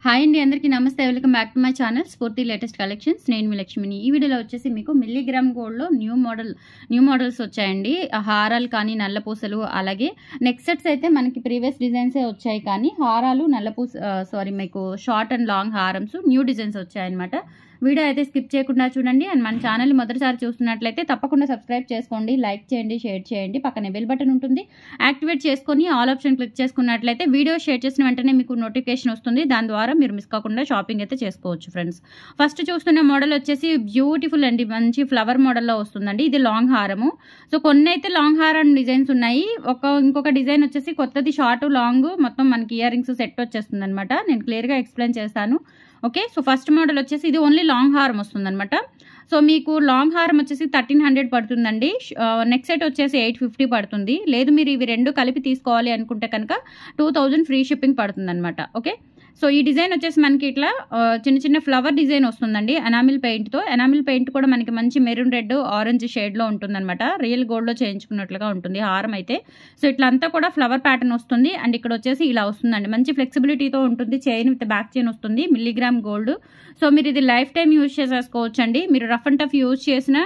Hi అండి, అందరికీ నమస్తే. Welcome back to my channel స్ఫూర్తి లేటెస్ట్ కలెక్షన్స్. నేను మీ లక్ష్మిని. ఈ వీడియోలో వచ్చేసి మీకు మిల్లీగ్రామ్ గోల్డ్లో న్యూ మోడల్స్ వచ్చాయండి. హారాలు కానీ నల్లపూసలు, అలాగే నెక్ సెట్స్ అయితే మనకి ప్రీవియస్ డిజైన్సే వచ్చాయి, కానీ హారాలు మీకు షార్ట్ అండ్ లాంగ్ హారమ్స్ న్యూ డిజైన్స్ వచ్చాయన్నమాట. వీడియో అయితే స్కిప్ చేయకుండా చూడండి. అండ్ మన ఛానల్ మొదటిసారి చూస్తున్నట్లయితే తప్పకుండా సబ్స్క్రైబ్ చేసుకోండి, లైక్ చేయండి, షేర్ చేయండి. పక్కనే బెల్ బటన్ ఉంటుంది, యాక్టివేట్ చేసుకొని ఆల్ ఆప్షన్ క్లిక్ చేసుకున్నట్లయితే వీడియో షేర్ చేసిన వెంటనే మీకు నోటిఫికేషన్ వస్తుంది. దాని ద్వారా మీరు మిస్ కాకుండా షాపింగ్ అయితే చేసుకోవచ్చు ఫ్రెండ్స్. ఫస్ట్ చూస్తున్న మోడల్ వచ్చేసి బ్యూటిఫుల్ అండి, మంచి ఫ్లవర్ మోడల్లో వస్తుందండి. ఇది లాంగ్ హారము. సో కొన్ని అయితే లాంగ్ హారం డిజైన్స్ ఉన్నాయి. ఇంకొక డిజైన్ వచ్చేసి కొత్తది షార్ట్ లాంగ్ మొత్తం మనకి ఇయర్ రింగ్స్ సెట్ వచ్చేస్తుంది అనమాట. నేను క్లియర్గా ఎక్స్ప్లెయిన్ చేస్తాను. ఓకే, సో ఫస్ట్ మోడల్ వచ్చేసి ఇది ఓన్లీ లాంగ్ హారం వస్తుంది అనమాట. సో మీకు లాంగ్ హారం వచ్చేసి 1300 పడుతుందండి. నెక్ సెట్ వచ్చేసి 850 పడుతుంది. లేదు మీరు ఇవి రెండు కలిపి తీసుకోవాలి అనుకుంటే కనుక 2000 ఫ్రీ షిప్పింగ్ పడుతుంది అనమాట. ఓకే, సో ఈ డిజైన్ వచ్చేసి మనకి ఇట్లా చిన్న చిన్న ఫ్లవర్ డిజైన్ వస్తుందండి ఎనామిల్ పెయింట్తో. ఎనామిల్ పెయింట్ కూడా మనకి మంచి మెరూన్ రెడ్ ఆరెంజ్ షేడ్లో ఉంటుందన్నమాట. రియల్ గోల్డ్లో చేయించుకున్నట్లుగా ఉంటుంది హారం అయితే. సో ఇట్లా అంతా కూడా ఫ్లవర్ ప్యాటర్న్ వస్తుంది. అండ్ ఇక్కడ వచ్చేసి ఇలా వస్తుందండి, మంచి ఫ్లెక్సిబిలిటీతో ఉంటుంది. చైన్ విత్ బ్యాక్ చైన్ వస్తుంది, మిల్లీగ్రామ్ గోల్డ్. సో మీరు ఇది లైఫ్ టైం యూజ్ చేసేసుకోవచ్చు అండి. మీరు రఫ్ అండ్ టఫ్ యూజ్ చేసిన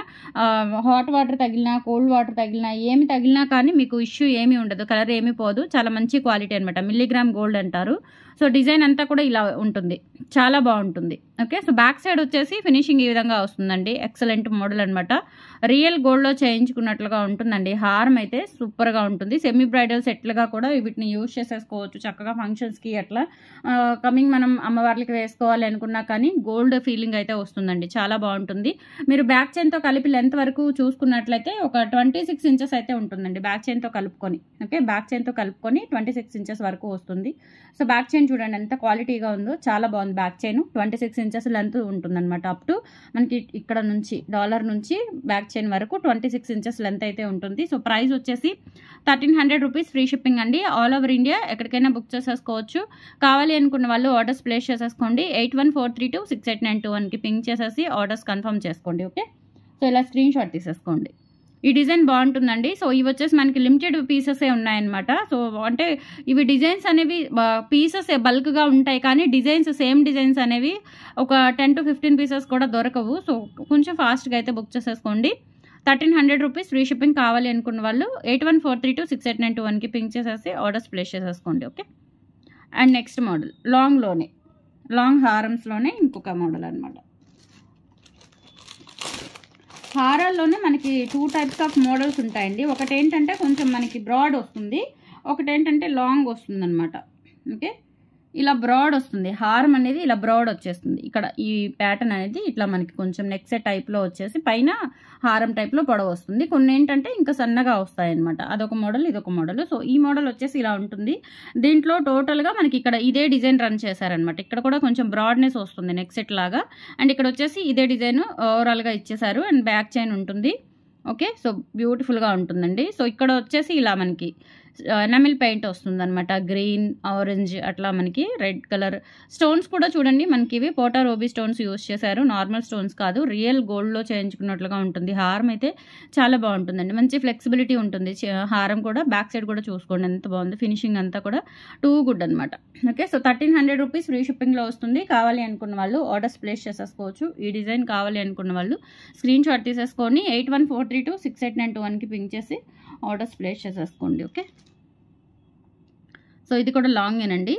హాట్ వాటర్ తగిలినా, కోల్డ్ వాటర్ తగిలినా, ఏమి తగిలినా కానీ మీకు ఇష్యూ ఏమీ ఉండదు, కలర్ ఏమీ పోదు. చాలా మంచి క్వాలిటీ అనమాట, మిల్లీగ్రామ్ గోల్డ్ అంటారు. సో డిజైన్ అంతా కూడా ఇలా ఉంటుంది, చాలా బాగుంటుంది. ఓకే, సో బ్యాక్ సైడ్ వచ్చేసి ఫినిషింగ్ ఈ విధంగా వస్తుందండి. ఎక్సలెంట్ మోడల్ అనమాట. రియల్ గోల్డ్లో చేయించుకున్నట్లుగా ఉంటుందండి. హారం అయితే సూపర్గా ఉంటుంది. సెమీ బ్రైడల్ సెట్లుగా కూడా వీటిని యూజ్ చేసేసుకోవచ్చు చక్కగా ఫంక్షన్స్కి. అట్లా కమింగ్ మనం అమ్మవార్లకి వేసుకోవాలి అనుకున్నా కానీ గోల్డ్ ఫీలింగ్ అయితే వస్తుందండి, చాలా బాగుంటుంది. మీరు బ్యాక్ చైన్తో కలిపి లెంత్ వరకు చూసుకున్నట్లయితే ఒక 26 ఇంచెస్ అయితే ఉంటుందండి బ్యాక్ చైన్తో కలుపుకొని. ఓకే, బ్యాక్ చైన్తో కలుపుకొని 26 ఇంచెస్ వరకు వస్తుంది. సో బ్యాక్ చైన్ చూడండి ఎంత క్వాలిటీగా ఉందో, చాలా బాగుంది. బ్యాక్ చైన్ 26 ఇంచెస్ లెంత్ ఉంటుందన్నమాట. అప్ టు మనకి ఇక్కడ నుంచి డాలర్ నుంచి బ్యాక్ చైన్ వరకు 26 ఇంచెస్ లెంత్ అయితే ఉంటుంది. సో ప్రైస్ వచ్చేసి 1300 రూపీస్ ఫ్రీ షిప్పింగ్ అండి. ఆల్ ఓవర్ ఇండియా ఎక్కడికైనా బుక్ చేసేసుకోవచ్చు. కావాలి అనుకున్న వాళ్ళు ఆర్డర్స్ ప్లేస్ చేసేసుకోండి. 8143268921కి పింక్ చేసేసి ఆర్డర్స్ కన్ఫర్మ్ చేసుకోండి. ఓకే, సో ఇలా స్క్రీన్ షాట్ తీసేసుకోండి. ఈ డిజైన్ బాగుంటుందండి. సో ఇవి వచ్చేసి మనకి లిమిటెడ్ పీసెసే ఉన్నాయన్నమాట. సో అంటే ఇవి డిజైన్స్ అనేవి పీసెస్ బల్క్గా ఉంటాయి, కానీ డిజైన్స్ సేమ్ డిజైన్స్ అనేవి ఒక 10 to 15 పీసెస్ కూడా దొరకవు. సో కొంచెం ఫాస్ట్గా అయితే బుక్ చేసేసుకోండి. 1300 రూపీస్ ఫ్రీ షిప్పింగ్. కావాలి అనుకున్న వాళ్ళు 8143268921కి పింక్ చేసేసి ఆర్డర్స్ ప్లేస్ చేసేసుకోండి. Okay, and next model long హారమ్స్లోనే ఇంకొక మోడల్ అనమాట. హారాల్లోనే మనకి 2 టైప్స్ ఆఫ్ మోడల్స్ ఉంటాయండి. ఒకటి ఏంటంటే కొంచెం మనకి బ్రాడ్ వస్తుంది, ఒకటి ఏంటంటే లాంగ్ వస్తుంది అనమాట. ఓకే, ఇలా బ్రాడ్ వస్తుంది హారం అనేది, ఇలా బ్రాడ్ వచ్చేస్తుంది. ఇక్కడ ఈ ప్యాటర్న్ అనేది ఇట్లా మనకి కొంచెం నెక్ సెట్ టైప్లో వచ్చేసి పైన హారం టైప్లో పొడవు వస్తుంది. కొన్ని ఏంటంటే ఇంకా సన్నగా వస్తాయన్నమాట. అదొక మోడల్, ఇదొక మోడల్. సో ఈ మోడల్ వచ్చేసి ఇలా ఉంటుంది. దీంట్లో టోటల్గా మనకి ఇక్కడ ఇదే డిజైన్ రన్ చేశారనమాట. ఇక్కడ కూడా కొంచెం బ్రాడ్నెస్ వస్తుంది నెక్ సెట్ లాగా. అండ్ ఇక్కడ వచ్చేసి ఇదే డిజైన్ ఓవరాల్గా ఇచ్చేసారు. అండ్ బ్యాక్ చైన్ ఉంటుంది. ఓకే, సో బ్యూటిఫుల్గా ఉంటుందండి. సో ఇక్కడ వచ్చేసి ఇలా మనకి ఎనామిల్ పెయింట్ వస్తుందన్నమాట. గ్రీన్, ఆరెంజ్, అట్లా మనకి రెడ్ కలర్ స్టోన్స్ కూడా చూడండి. మనకి ఇవి పోటా రోబీ స్టోన్స్ యూజ్ చేశారు, నార్మల్ స్టోన్స్ కాదు. రియల్ గోల్డ్లో చేయించుకున్నట్లుగా ఉంటుంది. హారం అయితే చాలా బాగుంటుందండి, మంచి ఫ్లెక్సిబిలిటీ ఉంటుంది హారం కూడా. బ్యాక్ సైడ్ కూడా చూసుకోండి ఎంత బాగుంది, ఫినిషింగ్ అంతా కూడా టూ గుడ్ అనమాట. ఓకే, సో 1300 రూపీస్ ఫ్రీ షిప్పింగ్లో వస్తుంది. కావాలి అనుకున్న వాళ్ళు ఆర్డర్స్ ప్లేస్ చేసేసుకోవచ్చు. ఈ డిజైన్ కావాలి అనుకున్న వాళ్ళు స్క్రీన్ షాట్ తీసేసుకొని 8143268921కి పింక్ చేసి ఆర్డర్స్ ప్లేస్ చేసేసుకోండి. ఓకే, సో ఇది కూడా లాంగేనండి.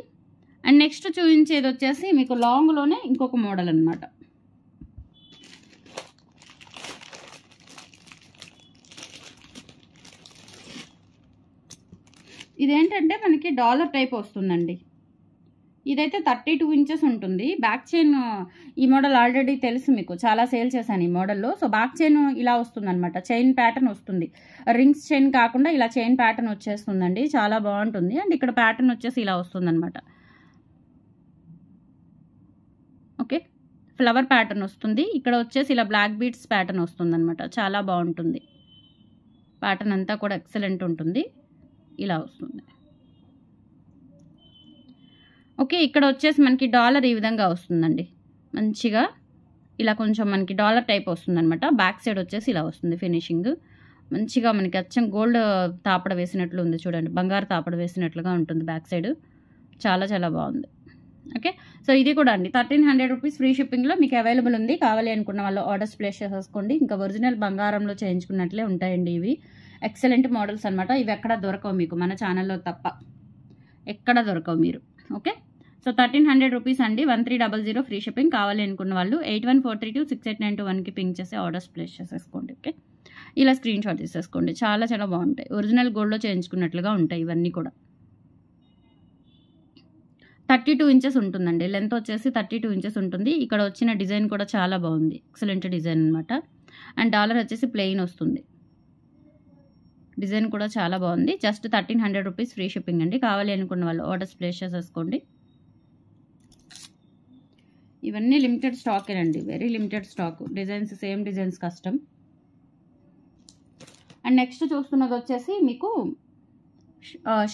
అండ్ నెక్స్ట్ చూపించేది వచ్చేసి మీకు లాంగ్లోనే ఇంకొక మోడల్ అనమాట. ఇదేంటంటే మనకి డాలర్ టైప్ వస్తుందండి. ఇదైతే 32 ఇంచెస్ ఉంటుంది. బ్యాక్ చైన్ ఈ మోడల్ ఆల్రెడీ తెలుసు మీకు, చాలా సేల్ చేశాను ఈ మోడల్లో. సో బ్యాక్ చైన్ ఇలా వస్తుంది అనమాట, చైన్ ప్యాటర్న్ వస్తుంది. రింగ్స్ చైన్ కాకుండా ఇలా చైన్ ప్యాటర్న్ వచ్చేస్తుందండి, చాలా బాగుంటుంది. అండ్ ఇక్కడ ప్యాటర్న్ వచ్చేసి ఇలా వస్తుంది అనమాట. ఓకే, ఫ్లవర్ ప్యాటర్న్ వస్తుంది. ఇక్కడ వచ్చేసి ఇలా బ్లాక్ బీడ్స్ ప్యాటర్న్ వస్తుంది అనమాట. చాలా బాగుంటుంది, ప్యాటర్న్ అంతా కూడా ఎక్సలెంట్ ఉంటుంది. ఇలా వస్తుంది. ఓకే, ఇక్కడ వచ్చేసి మనకి డాలర్ ఈ విధంగా వస్తుందండి. మంచిగా ఇలా కొంచెం మనకి డాలర్ టైప్ వస్తుందన్నమాట. బ్యాక్ సైడ్ వచ్చేసి ఇలా వస్తుంది ఫినిషింగ్. మంచిగా మనకి అచ్చం గోల్డ్ తాపడ వేసినట్లు ఉంది చూడండి, బంగారు తాపడ వేసినట్లుగా ఉంటుంది బ్యాక్ సైడ్. చాలా చాలా బాగుంది. ఓకే, సో ఇది కూడా అండి 1300 రూపీస్ ఫ్రీ షిప్పింగ్లో మీకు అవైలబుల్ ఉంది. కావాలి అనుకున్న వాళ్ళు ఆర్డర్స్ ప్లేస్ చేసేసుకోండి. ఇంకా ఒరిజినల్ బంగారంలో చేయించుకున్నట్లే ఉంటాయండి ఇవి. ఎక్సలెంట్ మోడల్స్ అనమాట. ఇవి ఎక్కడ దొరకవు మీకు, మన ఛానల్లో తప్ప ఎక్కడ దొరకవు మీరు. ఓకే, సో 1300 రూపీస్ అండి. 1300 ఫ్రీ షిప్పింగ్. కావాలి అనుకున్న వాళ్ళు 8143268921కి పింక్ చేసి ఆర్డర్స్ ప్లేస్ చేసేసుకోండి. ఓకే, ఇలా స్క్రీన్ షాట్ తీసేసుకోండి. చాలా చాలా బాగుంటాయి. ఒరిజినల్ గోల్డ్లో చేయించుకున్నట్లుగా ఉంటాయి ఇవన్నీ కూడా. 32 ఇంచెస్ ఉంటుందండి. లెంత్ వచ్చేసి 32 ఇంచెస్ ఉంటుంది. ఇక్కడ వచ్చిన డిజైన్ కూడా చాలా బాగుంది. ఎక్సలెంట్ డిజైన్ అనమాట. అండ్ డాలర్ వచ్చేసి ప్లెయిన్ వస్తుంది. డిజైన్ కూడా చాలా బాగుంది. జస్ట్ 1300 రూపీస్ ఫ్రీ షిప్పింగ్ అండి. కావాలి అనుకున్న వాళ్ళు ఆర్డర్స్ ప్లేస్ చేసేసుకోండి. ఇవన్నీ లిమిటెడ్ స్టాకేనండి, very limited stock. Designs same designs custom. And next చూస్తున్నది వచ్చేసి మీకు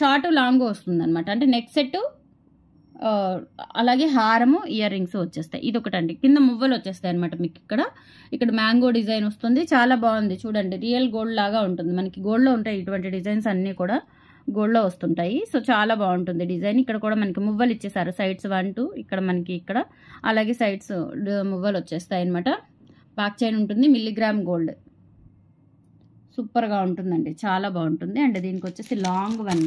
షార్ట్ లాంగ్ వస్తుంది అనమాట. అంటే నెక్ సెట్ అలాగే హారము ఇయర్ రింగ్స్ వచ్చేస్తాయి. ఇది ఒకటండి. కింద మువ్వలు వచ్చేస్తాయి అనమాట. మీకు ఇక్కడ మ్యాంగో డిజైన్ వస్తుంది. చాలా బాగుంది చూడండి. రియల్ గోల్డ్ లాగా ఉంటుంది. మనకి గోల్డ్లో ఉంటాయి ఇటువంటి డిజైన్స్ అన్నీ కూడా గోల్డ్లో వస్తుంటాయి. సో చాలా బాగుంటుంది డిజైన్. ఇక్కడ కూడా మనకి మువ్వలు ఇచ్చేసారు. సైడ్స్ 1 2 ఇక్కడ మనకి ఇక్కడ అలాగే సైడ్స్ మువ్వలు వచ్చేస్తాయి అనమాట. బ్యాక్ చైన్ ఉంటుంది. మిల్లీగ్రామ్ గోల్డ్ సూపర్గా ఉంటుందండి. చాలా బాగుంటుంది. అండ్ దీనికి వచ్చేసి లాంగ్ వన్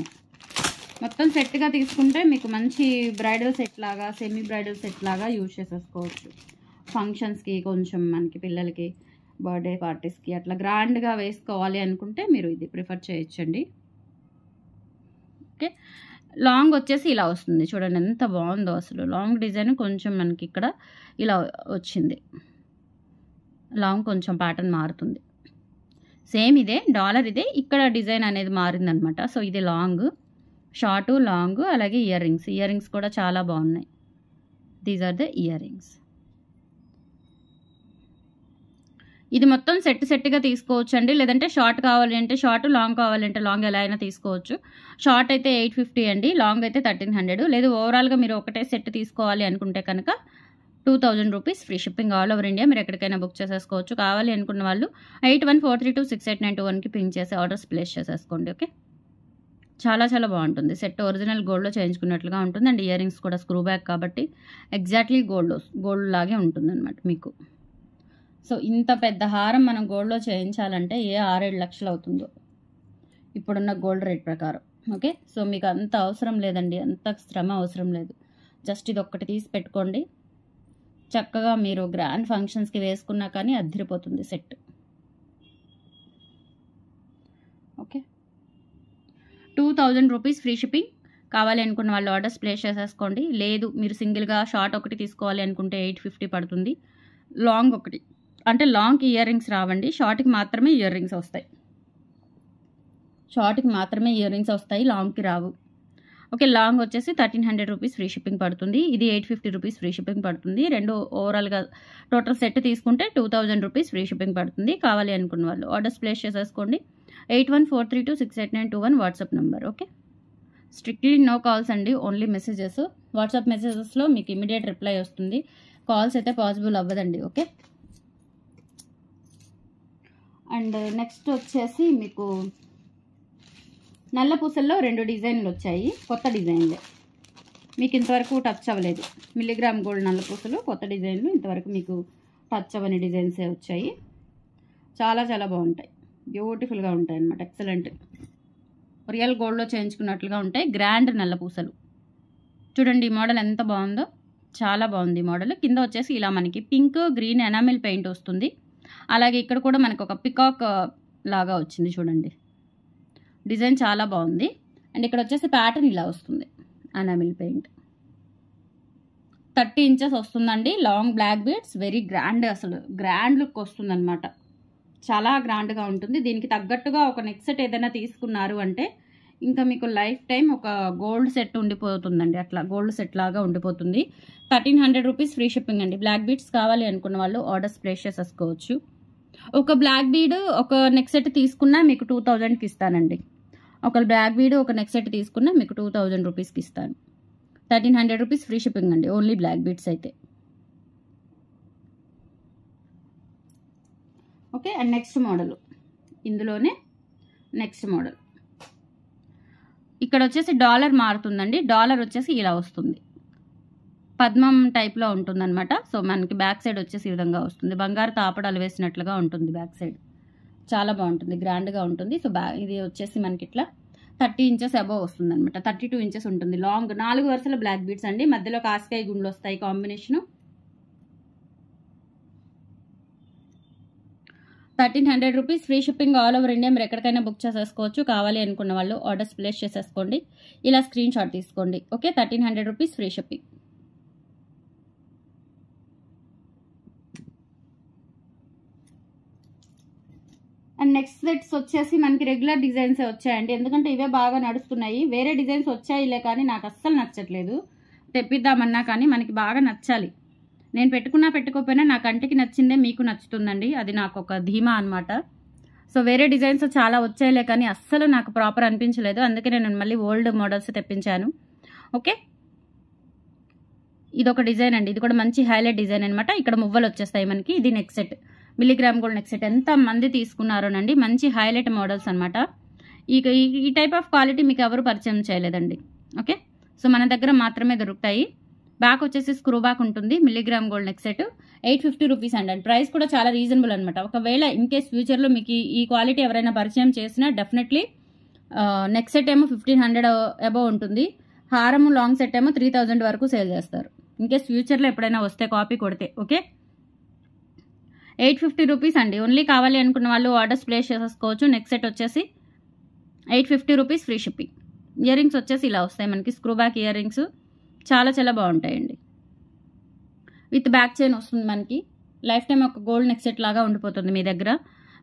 మొత్తం సెట్గా తీసుకుంటే మీకు మంచి బ్రైడల్ సెట్ లాగా, సెమీ బ్రైడల్ సెట్ లాగా యూజ్ చేసేసుకోవచ్చు. ఫంక్షన్స్కి కొంచెం మనకి పిల్లలకి బర్త్డే పార్టీస్కి అట్లా గ్రాండ్గా వేసుకోవాలి అనుకుంటే మీరు ఇది ప్రిఫర్ చేయొచ్చండి. ఓకే, లాంగ్ వచ్చేసి ఇలా వస్తుంది చూడండి. ఎంత బాగుందో అసలు. లాంగ్ డిజైన్ కొంచెం మనకి ఇక్కడ ఇలా వచ్చింది. లాంగ్ కొంచెం ప్యాటర్న్ మారుతుంది. సేమ్ ఇదే డాలర్ ఇదే, ఇక్కడ డిజైన్ అనేది మారిందనమాట. సో ఇది లాంగ్, షార్ట్, లాంగ్, అలాగే ఇయర్ రింగ్స్. ఇయర్ రింగ్స్ కూడా చాలా బాగున్నాయి. These are the earrings. ఇది మొత్తం సెట్గా తీసుకోవచ్చు అండి. లేదంటే షార్ట్ కావాలి అంటే షార్ట్, లాంగ్ కావాలంటే లాంగ్ ఎలా అయినా తీసుకోవచ్చు. షార్ట్ అయితే 850 అండి, లాంగ్ అయితే 1300. లేదు ఓవరాల్గా మీరు ఒకటే సెట్ తీసుకోవాలి అనుకుంటే కనుక 2000 rupees free shipping all over India. మీరు ఎక్కడికైనా బుక్ చేసేసుకోవచ్చు. కావాలి అనుకున్న వాళ్ళు 8143268921కి పింక్ చేసి ఆర్డర్స్ ప్లేస్ చేసేసుకోండి. ఓకే, చాలా చాలా బాగుంటుంది. సెట్ ఒరిజినల్ గోల్డ్లో చేయించుకున్నట్లుగా ఉంటుంది. అండ్ ఇయర్ రింగ్స్ కూడా స్క్రూ బ్యాక్ కాబట్టి ఎగ్జాక్ట్లీ గోల్డ్ లాగే ఉంటుంది అనమాట మీకు. సో ఇంత పెద్ద హారం మనం గోల్డ్లో చేయించాలంటే 6-7 లక్షలు అవుతుందో ఇప్పుడున్న గోల్డ్ రేట్ ప్రకారం. ఓకే, సో మీకు అంత అవసరం లేదండి, అంత శ్రమ అవసరం లేదు. జస్ట్ ఇది ఒక్కటి తీసి పెట్టుకోండి. చక్కగా మీరు గ్రాండ్ ఫంక్షన్స్కి వేసుకున్నా కానీ అద్దరిపోతుంది set. Okay, 2000 rupees free shipping. కావాలి అనుకున్న వాళ్ళు ఆర్డర్స్ ప్లేస్ చేసేసుకోండి. లేదు మీరు సింగిల్గా షార్ట్ ఒకటి తీసుకోవాలి అనుకుంటే 850 పడుతుంది. లాంగ్ ఒకటి అంటే లాంగ్కి ఇయర్ రింగ్స్ రావండి, షార్ట్కి మాత్రమే ఇయర్ రింగ్స్ వస్తాయి. షార్ట్కి మాత్రమే ఇయర్ రింగ్స్ వస్తాయి, లాంగ్కి రావు. ఓకే, లాంగ్ వచ్చేసి 1300 రూపీస్ ఫ్రీ షిప్పింగ్ పడుతుంది. ఇది 850 రూపీస్ ఫ్రీ షిప్పింగ్ పడుతుంది. రెండు ఓవరాల్గా టోటల్ సెట్ తీసుకుంటే 2000 రూపీస్ ఫ్రీ షిప్పింగ్ పడుతుంది. కావాలి అనుకున్న వాళ్ళు ఆర్డర్స్ ప్లేస్ చేసేసుకోండి. 8143268921 WhatsApp number. Okay, strictly no calls అండి, ఓన్లీ మెసేజెస్. వాట్సాప్ మెసేజెస్లో మీకు ఇమీడియట్ రిప్లై వస్తుంది. కాల్స్ అయితే పాసిబుల్ అవ్వదండి. ఓకే, అండ్ నెక్స్ట్ వచ్చేసి మీకు నల్ల పూసల్లో 2 డిజైన్లు వచ్చాయి. కొత్త డిజైన్లే, మీకు ఇంతవరకు టచ్ అవ్వలేదు. మిల్లీగ్రామ్ గోల్డ్ నల్ల పూసలు కొత్త డిజైన్లు, ఇంతవరకు మీకు టచ్ అవ్వని డిజైన్సే వచ్చాయి. చాలా చాలా బాగుంటాయి, బ్యూటిఫుల్గా ఉంటాయి అన్నమాట. ఎక్సలెంట్ రియల్ గోల్డ్లో చేయించుకున్నట్లుగా ఉంటాయి. గ్రాండ్ నల్ల పూసలు చూడండి. ఈ మోడల్ ఎంత బాగుందో, చాలా బాగుంది ఈ మోడల్. కింద వచ్చేసి ఇలా మనకి పింక్ గ్రీన్ ఎనామిల్ పెయింట్ వస్తుంది. అలాగే ఇక్కడ కూడా మనకు ఒక పికాక్ లాగా వచ్చింది చూడండి. డిజైన్ చాలా బాగుంది. అండ్ ఇక్కడ వచ్చేసి ప్యాటర్న్ ఇలా వస్తుంది, ఎనామిల్ పెయింట్. 30 ఇంచెస్ వస్తుందండి. Long black beads, very grand, అసలు గ్రాండ్ లుక్ వస్తుంది అనమాట. చాలా గ్రాండ్గా ఉంటుంది. దీనికి తగ్గట్టుగా ఒక నెక్ సెట్ ఏదైనా తీసుకున్నారు అంటే ఇంకా మీకు లైఫ్ టైం ఒక గోల్డ్ సెట్ ఉండిపోతుందండి. అట్లా గోల్డ్ సెట్ లాగా ఉండిపోతుంది. 1300 రూపీస్ ఫ్రీ షిప్పింగ్ అండి. బ్లాక్ బీడ్స్ కావాలి అనుకున్న వాళ్ళు ఆర్డర్స్ ప్లేస్ చేసేసుకోవచ్చు. ఒక బ్లాక్ బీడ్ ఒక నెక్ సెట్ తీసుకున్నా మీకు 2000కి ఇస్తానండి. ఒక బ్లాక్ బీడ్ ఒక నెక్ సెట్ తీసుకున్నా మీకు 2000 రూపీస్కి ఇస్తాను. 1300 రూపీస్ ఫ్రీ షిప్పింగ్ అండి, ఓన్లీ బ్లాక్ బీడ్స్ అయితే. ఓకే, అండ్ నెక్స్ట్ మోడల్, ఇందులోనే నెక్స్ట్ మోడల్. ఇక్కడ వచ్చేసి డాలర్ మారుతుందండి. డాలర్ వచ్చేసి ఇలా వస్తుంది. పద్మం టైప్లో ఉంటుందన్నమాట. సో మనకి బ్యాక్ సైడ్ వచ్చేసి ఈ విధంగా వస్తుంది. బంగారు తాపడాలు వేసినట్లుగా ఉంటుంది బ్యాక్ సైడ్. చాలా బాగుంటుంది, గ్రాండ్గా ఉంటుంది. సో ఇది వచ్చేసి మనకి ఇట్లా 30 ఇంచెస్ అబోవ్ వస్తుంది అనమాట. 32 ఇంచెస్ ఉంటుంది. లాంగ్ 4 వరుసల బ్లాక్ బీడ్స్ అండి. మధ్యలో కాస్కాయ గుండ్లు వస్తాయి combination. 1300 rupees free shipping all over India. మీరు ఎక్కడికైనా బుక్ చేసేసుకోవచ్చు. కావాలి అనుకున్న వాళ్ళు ఆర్డర్స్ ప్లేస్ చేసేసుకోండి. ఇలా స్క్రీన్ షాట్ తీసుకోండి. Okay, 1300 rupees free shipping. And next sets వచ్చేసి మనకి రెగ్యులర్ డిజైన్స్ వచ్చాయండి. ఎందుకంటే ఇవే బాగా నడుస్తున్నాయి. వేరే డిజైన్స్ వచ్చాయిలే కానీ నాకు అస్సలు నచ్చట్లేదు. తెప్పిద్దామన్నా కానీ మనకి బాగా నచ్చాలి. నేను పెట్టుకోకపోయినా నా కంటికి నచ్చిందే మీకు నచ్చుతుందండి. అది నాకు ఒక ధీమా అనమాట. సో వేరే డిజైన్స్ చాలా వచ్చాయిలే కానీ అస్సలు నాకు ప్రాపర్ అనిపించలేదు. అందుకే నేను మళ్ళీ ఓల్డ్ మోడల్స్ తెప్పించాను. ఓకే, ఇది ఒక డిజైన్ అండి. ఇది కూడా మంచి హైలైట్ డిజైన్ అనమాట. ఇక్కడ మువ్వలు వచ్చేస్తాయి మనకి. ఇది next set, milligram gold next set. ఎంత మంది తీసుకున్నారోనండి. మంచి హైలైట్ మోడల్స్ అనమాట. ఈ టైప్ ఆఫ్ క్వాలిటీ మీకు ఎవరు పరిచయం చేయలేదండి. ఓకే, సో మన దగ్గర మాత్రమే దొరుకుతాయి. బ్యాక్ వచ్చేసి స్క్రూ బ్యాక్ ఉంటుంది. Milligram gold next set 850 rupees అండి. ప్రైస్ కూడా చాలా రీజనబుల్ అనమాట. ఒకవేళ ఇన్ కేస్ ఫ్యూచర్లో మీకు ఈ క్వాలిటీ ఎవరైనా పరిచయం చేసినా డెఫినెట్లీ నెక్స్ట్ సెట్ ఏమో 1500 అబోవ్ ఉంటుంది. హారము లాంగ్ సెట్ ఏమో 3000 వరకు సేల్ చేస్తారు. ఇన్ కేస్ ఫ్యూచర్లో ఎప్పుడైనా వస్తే కాపీ కొడితే. ఓకే, 850 రూపీస్ అండి. ఓన్లీ కావాలి అనుకున్న వాళ్ళు ఆర్డర్స్ ప్లేస్ చేసేసుకోవచ్చు. నెక్స్ట్ సెట్ వచ్చేసి 850 rupees free shipping. Ear rings వచ్చేసి ఇలా వస్తాయి మనకి. స్క్రూ బ్యాక్ ఇయర్ రింగ్స్ చాలా చాలా బాగుంటాయండి. విత్ బ్యాక్ చైన్ వస్తుంది మనకి. లైఫ్ టైం ఒక గోల్డ్ నెక్స్ట్ సెట్ లాగా ఉండిపోతుంది మీ దగ్గర,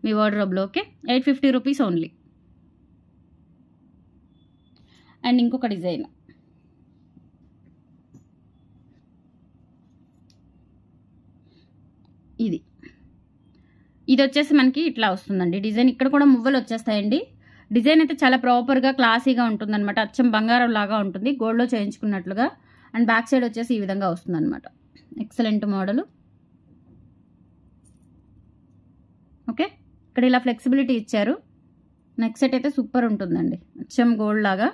మీ వార్డ్రోబ్లో. Okay, 850 rupees only. అండ్ ఇంకొక డిజైన్, ఇది వచ్చేసి మనకి ఇట్లా వస్తుందండి డిజైన్. ఇక్కడ కూడా మువ్వలు వచ్చేస్తాయండి. డిజైన్ అయితే చాలా ప్రాపర్గా క్లాసీగా ఉంటుంది అనమాట. అచ్చం బంగారం లాగా ఉంటుంది, గోల్డ్లో చేయించుకున్నట్లుగా. అండ్ బ్యాక్ సైడ్ వచ్చేసి ఈ విధంగా వస్తుంది అనమాట. Excellent model. ఓకే, ఇక్కడ ఇలా ఫ్లెక్సిబిలిటీ ఇచ్చారు. నెక్స్ట్ సెట్ అయితే సూపర్ ఉంటుందండి, అచ్చం గోల్డ్ లాగా.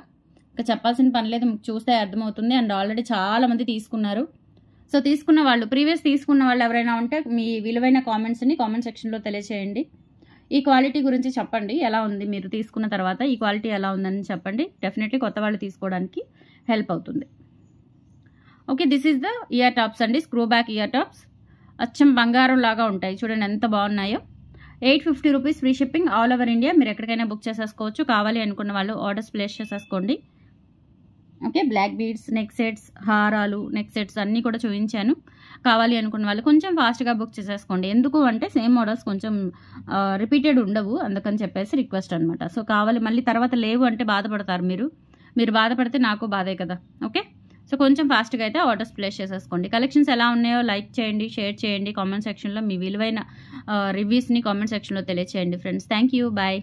ఇంకా చెప్పాల్సిన పని లేదు, మీకు చూస్తే అర్థమవుతుంది. అండ్ ఆల్రెడీ చాలా మంది తీసుకున్నారు. సో తీసుకున్న వాళ్ళు, ప్రీవియస్ తీసుకున్న వాళ్ళు ఎవరైనా ఉంటే మీ విలువైన కామెంట్స్ని కామెంట్ సెక్షన్లో తెలియచేయండి. ఈ క్వాలిటీ గురించి చెప్పండి, ఎలా ఉంది మీరు తీసుకున్న తర్వాత ఈ క్వాలిటీ ఎలా ఉందని చెప్పండి. డెఫినెట్లీ కొత్త వాళ్ళు తీసుకోవడానికి హెల్ప్ అవుతుంది. Okay, this is the ear tops అండి. స్క్రూ బ్యాక్ ఇయర్ టాప్స్ అచ్చం బంగారం లాగా ఉంటాయి. చూడండి ఎంత బాగున్నాయో. 850 rupees free shipping all over India. మీరు ఎక్కడికైనా బుక్ చేసేసుకోవచ్చు. కావాలి అనుకున్న వాళ్ళు ఆర్డర్స్ ప్లేస్ చేసేసుకోండి. Okay, black beads, neck sets, హారాలు, నెక్ సెట్స్ అన్నీ కూడా చూపించాను. కావాలి అనుకున్న వాళ్ళు కొంచెం ఫాస్ట్గా బుక్ చేసేసుకోండి. ఎందుకు అంటే సేమ్ మోడల్స్ కొంచెం రిపీటెడ్ ఉండవు, అందుకని చెప్పేసి రిక్వెస్ట్ అనమాట. సో కావాలి, మళ్ళీ తర్వాత లేవు అంటే బాధపడతారు మీరు బాధపడితే నాకు బాధే కదా. ఓకే, సో కొంచెం ఫాస్ట్గా అయితే ఆర్డర్స్ ప్లేస్ చేసేసుకోండి. కలెక్షన్స్ ఎలా ఉన్నాయో లైక్ చేయండి, షేర్ చేయండి. కామెంట్ సెక్షన్లో మీ విలువైన రివ్యూస్ని కామెంట్ సెక్షన్లో తెలియచేయండి ఫ్రెండ్స్. Thank you, bye.